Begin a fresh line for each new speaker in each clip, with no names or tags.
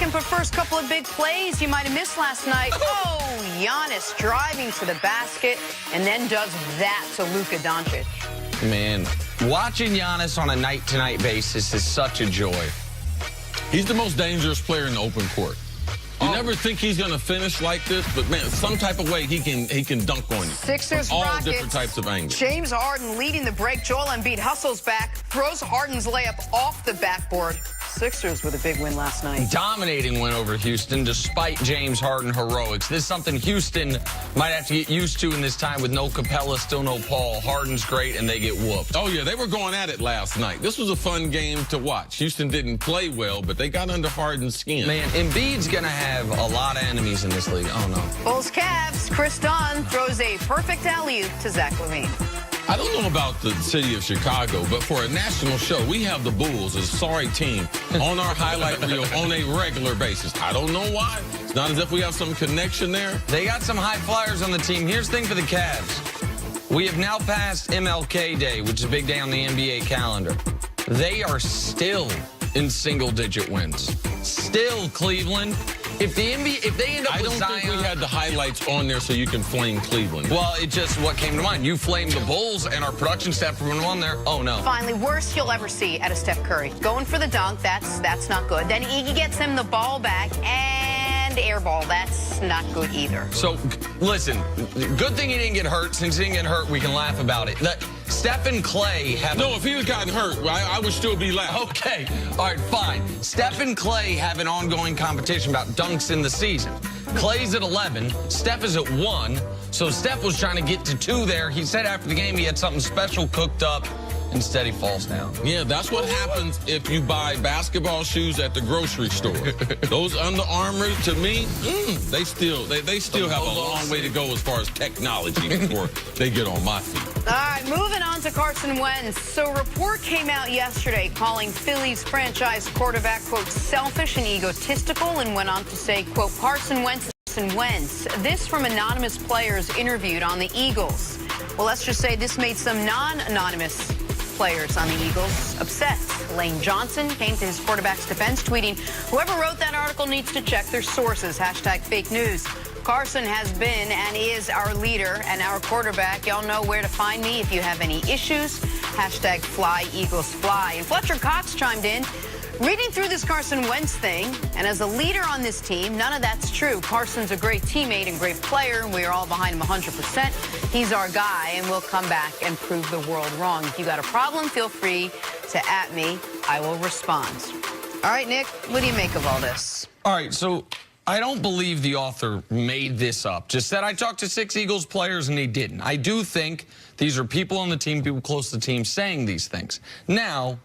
looking for first couple of big plays you might have missed last night. Oh, Giannis driving to the basket and then does that to Luka Doncic.
Man, watching Giannis on a night-to-night basis is such a joy.
He's the most dangerous player in the open court. You never think he's going to finish like this, but, man, some type of way he can dunk on you.
Sixers,
all
Rockets,
different types of angles.
James Harden leading the break. Joel Embiid hustles back, throws Harden's layup off the backboard. Sixers with a big win last night.
Dominating win over Houston despite James Harden heroics. This is something Houston might have to get used to in this time with no Capella, still no Paul. Harden's great, and they get whooped.
Oh, yeah, they were going at it last night. This was a fun game to watch. Houston didn't play well, but they got under Harden's skin.
Man, Embiid's going to have a lot of enemies in this league. Oh, no.
Bulls Cavs, Chris Dunn throws a perfect alley-oop to Zach LaVine.
I don't know about the city of Chicago, but for a national show, we have the Bulls, a sorry team, on our highlight reel on a regular basis. I don't know why. It's not as if we have some connection there.
They got some high flyers on the team. Here's the thing for the Cavs. We have now passed MLK Day, which is a big day on the NBA calendar. They are still in single-digit wins. Still, Cleveland. If they end up with Zion,
I don't think we had the highlights on there so you can flame Cleveland.
Well, it just what came to mind. You flamed the Bulls, and our production staff went on there. Oh, no.
Finally, worst you'll ever see out of Steph Curry. Going for the dunk, that's not good. Then Iggy gets him the ball back, and air ball. That's not good either.
So, listen, good thing he didn't get hurt. Since he didn't get hurt, we can laugh about it. Steph and Clay have...
No, if he had gotten hurt, I would still be laughing.
Okay. All right, fine. Steph and Clay have an ongoing competition about dunks in the season. Clay's at 11. Steph is at 1. So Steph was trying to get to 2 there. He said after the game he had something special cooked up. Instead, he falls down.
Yeah, that's what happens if you buy basketball shoes at the grocery store. Those Under Armour, to me, they still have a long way to go as far as technology before they get on my feet.
All right, moving on to Carson Wentz. So a report came out yesterday calling Phillies franchise quarterback, quote, selfish and egotistical, and went on to say, quote, Carson Wentz. This from anonymous players interviewed on the Eagles. Well, let's just say this made some non-anonymous players on the Eagles upset. Lane Johnson came to his quarterback's defense, tweeting, whoever wrote that article needs to check their sources, hashtag fake news. Carson has been and is our leader and our quarterback. Y'all know where to find me if you have any issues. Hashtag fly, Eagles fly. And Fletcher Cox chimed in, reading through this Carson Wentz thing, and as a leader on this team, none of that's true. Carson's a great teammate and great player, and we are all behind him 100%. He's our guy, and we'll come back and prove the world wrong. If you got a problem, feel free to @ me. I will respond. All right, Nick, what do you make of all this?
All right, so I don't believe the author made this up. Just said I talked to 6 Eagles players, and he didn't. I do think these are people on the team, people close to the team, saying these things. Now,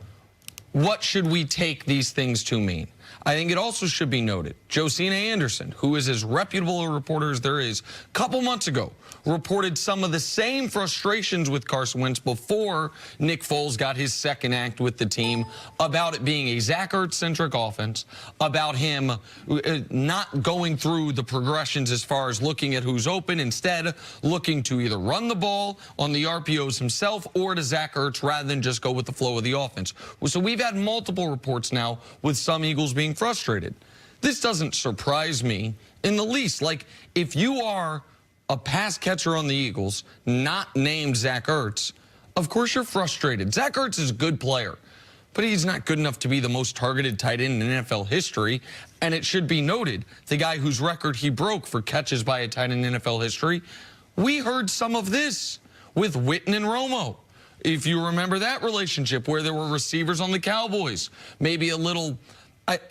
what should we take these things to mean? I think it also should be noted, Josina Anderson, who is as reputable a reporter as there is, a couple months ago reported some of the same frustrations with Carson Wentz before Nick Foles got his second act with the team, about it being a Zach Ertz-centric offense, about him not going through the progressions as far as looking at who's open, instead looking to either run the ball on the RPOs himself or to Zach Ertz rather than just go with the flow of the offense. So we've had multiple reports now with some Eagles being frustrated. This doesn't surprise me in the least. Like, if you are a pass catcher on the Eagles, not named Zach Ertz, of course you're frustrated. Zach Ertz is a good player, but he's not good enough to be the most targeted tight end in NFL history. And it should be noted, the guy whose record he broke for catches by a tight end in NFL history, we heard some of this with Witten and Romo. If you remember that relationship where there were receivers on the Cowboys, maybe a little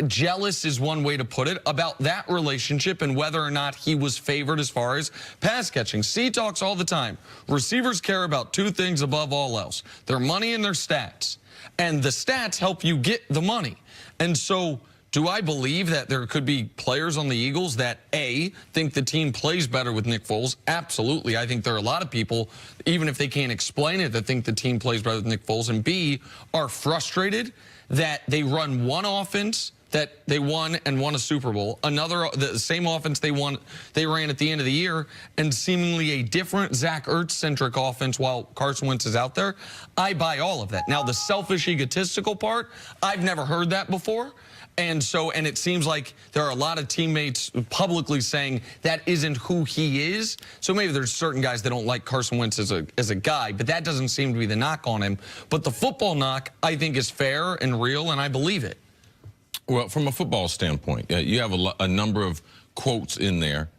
jealous is one way to put it, about that relationship and whether or not he was favored as far as pass catching. C talks all the time. Receivers care about 2 things above all else: their money and their stats. And the stats help you get the money. And so, do I believe that there could be players on the Eagles that, A, think the team plays better with Nick Foles? Absolutely. I think there are a lot of people, even if they can't explain it, that think the team plays better with Nick Foles, and B, are frustrated that they run one offense that they won and won a Super Bowl, the same offense they ran at the end of the year, and seemingly a different Zach Ertz-centric offense while Carson Wentz is out there. I buy all of that. Now, the selfish, egotistical part, I've never heard that before. And it seems like there are a lot of teammates publicly saying that isn't who he is. So maybe there's certain guys that don't like Carson Wentz as a guy, but that doesn't seem to be the knock on him. But the football knock, I think, is fair and real, and I believe it.
Well, from a football standpoint, you have a number of quotes in there,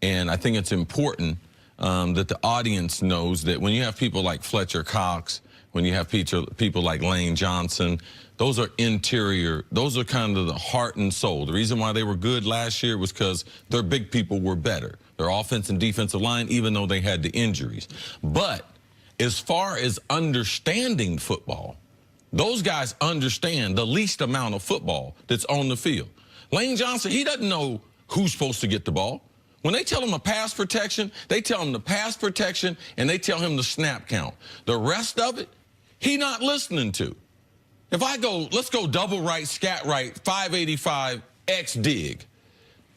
and I think it's important that the audience knows that when you have people like Fletcher Cox, when you have people like Lane Johnson, those are interior, those are kind of the heart and soul. The reason why they were good last year was because their big people were better. Their offense and defensive line, even though they had the injuries. But as far as understanding football, those guys understand the least amount of football that's on the field. Lane Johnson, he doesn't know who's supposed to get the ball. When they tell him a pass protection, they tell him the pass protection and they tell him the snap count. The rest of it, he not listening to. If I go, let's go double right, scat right, 585, X dig.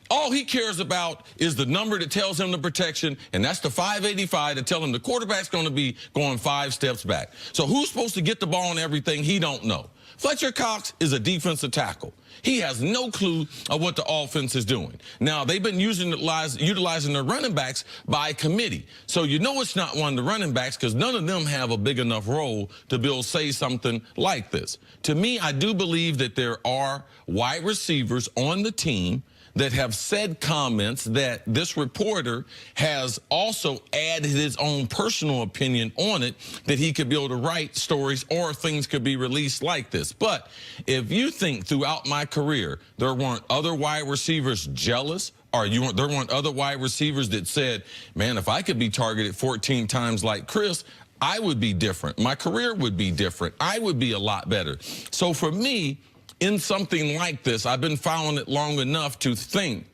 All he cares about is the number that tells him the protection, and that's the 585 to tell him the quarterback's going to be going 5 steps back. So who's supposed to get the ball and everything, he don't know. Fletcher Cox is a defensive tackle. He has no clue of what the offense is doing. Now, they've been utilizing their running backs by committee. So you know it's not one of the running backs because none of them have a big enough role to be able to say something like this. To me, I do believe that there are wide receivers on the team that have said comments that this reporter has also added his own personal opinion on it, that he could be able to write stories or things could be released like this. But if you think throughout my career there weren't other wide receivers jealous, or there weren't other wide receivers that said, man, if I could be targeted 14 times like Cris, I would be different. My career would be different. I would be a lot better. So for me, in something like this, I've been following it long enough to think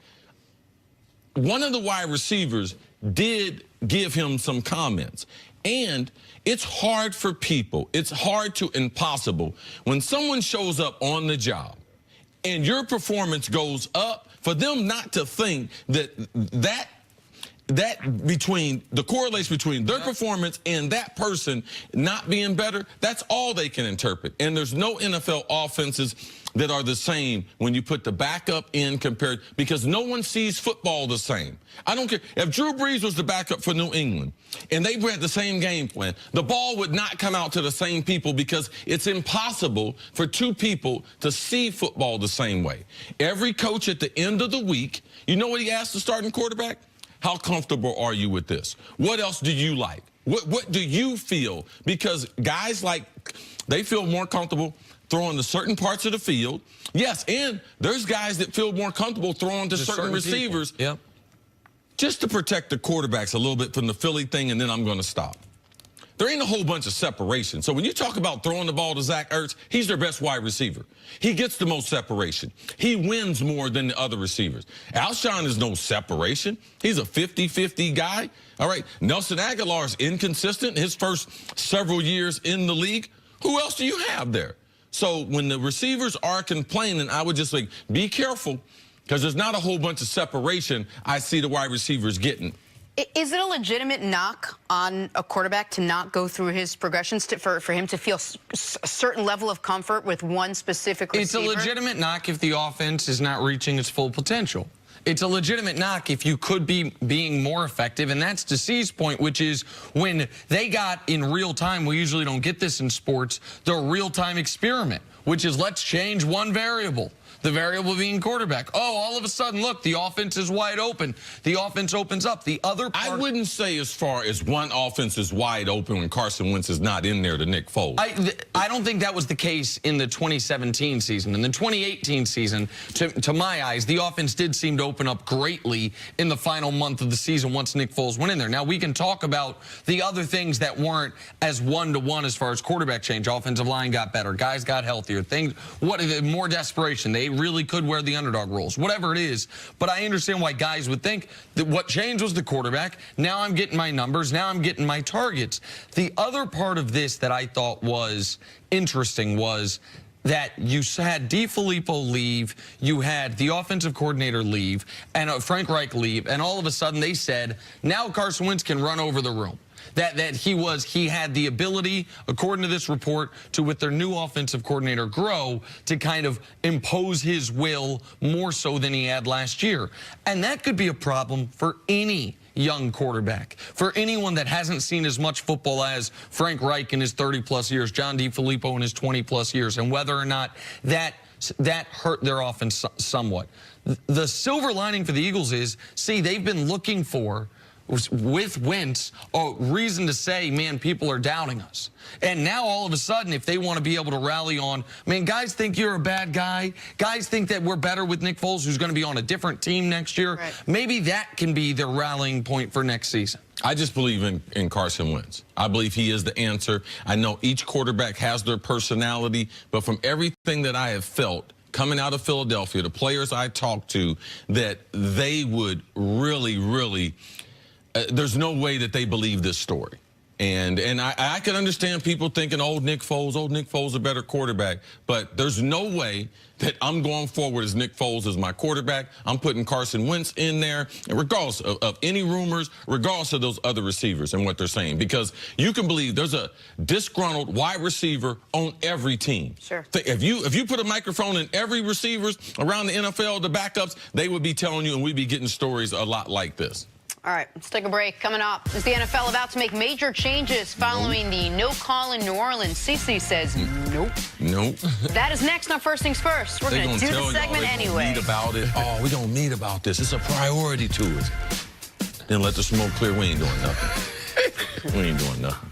one of the wide receivers did give him some comments. And it's hard for people, it's hard to impossible when someone shows up on the job and your performance goes up, for them not to think that between the correlation between their performance and that person not being better, that's all they can interpret. And there's no NFL offenses that are the same when you put the backup in compared, because no one sees football the same. I don't care. If Drew Brees was the backup for New England and they had the same game plan, the ball would not come out to the same people because it's impossible for two people to see football the same way. Every coach at the end of the week, you know what he asks the starting quarterback? How comfortable are you with this? What else do you like? What do you feel? Because guys they feel more comfortable throwing to certain parts of the field. Yes, and there's guys that feel more comfortable throwing to certain receivers.
Yep.
Just to protect the quarterbacks a little bit from the Philly thing, and then I'm going to stop. There ain't a whole bunch of separation. So when you talk about throwing the ball to Zach Ertz, he's their best wide receiver. He gets the most separation. He wins more than the other receivers. Alshon is no separation. He's a 50-50 guy. All right, Nelson Aguilar is inconsistent his first several years in the league. Who else do you have there? So when the receivers are complaining, I would just like, be careful, because there's not a whole bunch of separation I see the wide receivers getting.
Is it a legitimate knock on a quarterback to not go through his progressions for him to feel a certain level of comfort with one specific receiver?
It's a legitimate knock if the offense is not reaching its full potential. It's a legitimate knock if you could be being more effective, and that's to C's point, which is when they got in real time, we usually don't get this in sports, the real-time experiment, which is let's change one variable. The variable being quarterback. Oh, all of a sudden, look, the offense is wide open. The offense opens up. The other part...
I wouldn't say as far as one offense is wide open when Carson Wentz is not in there to Nick Foles.
I don't think that was the case in the 2017 season. In the 2018 season, to my eyes, the offense did seem to open up greatly in the final month of the season once Nick Foles went in there. Now, we can talk about the other things that weren't as one-to-one as far as quarterback change. Offensive line got better. Guys got healthier. More desperation. They really could wear the underdog roles, whatever it is. But I understand why guys would think that what changed was the quarterback. Now I'm getting my numbers. Now I'm getting my targets. The other part of this that I thought was interesting was that you had DeFilippo leave, you had the offensive coordinator leave, and Frank Reich leave, and all of a sudden they said, now Carson Wentz can run over the room. that he had the ability, according to this report, to, with their new offensive coordinator, grow, to kind of impose his will more so than he had last year. And that could be a problem for any young quarterback, for anyone that hasn't seen as much football as Frank Reich in his 30-plus years, John DeFilippo in his 20-plus years, and whether or not that hurt their offense somewhat. The silver lining for the Eagles is, see, they've been looking for, with Wentz, a reason to say, man, people are doubting us. And now all of a sudden, if they want to be able to rally on, man, guys think you're a bad guy. Guys think that we're better with Nick Foles, who's going to be on a different team next year. Right. Maybe that can be the rallying point for next season.
I just believe in Carson Wentz. I believe he is the answer. I know each quarterback has their personality, but from everything that I have felt coming out of Philadelphia, the players I talked to, that they would really, there's no way that they believe this story. And I can understand people thinking, oh, Nick Foles a better quarterback. But there's no way that I'm going forward as Nick Foles as my quarterback. I'm putting Carson Wentz in there, and regardless of any rumors, regardless of those other receivers and what they're saying. Because you can believe there's a disgruntled wide receiver on every team.
Sure.
If you put a microphone in every receivers around the NFL, the backups, they would be telling you, and we'd be getting stories a lot like this.
All right, let's take a break. Coming up, is the NFL about to make major changes following the no call in New Orleans? CeCe says nope.
Nope.
That is next on First Things First. We're going to do the segment anyway.
Meet about it. Oh, we don't meet about this. It's a priority to us. Then let the smoke clear. We ain't doing nothing. We ain't doing nothing.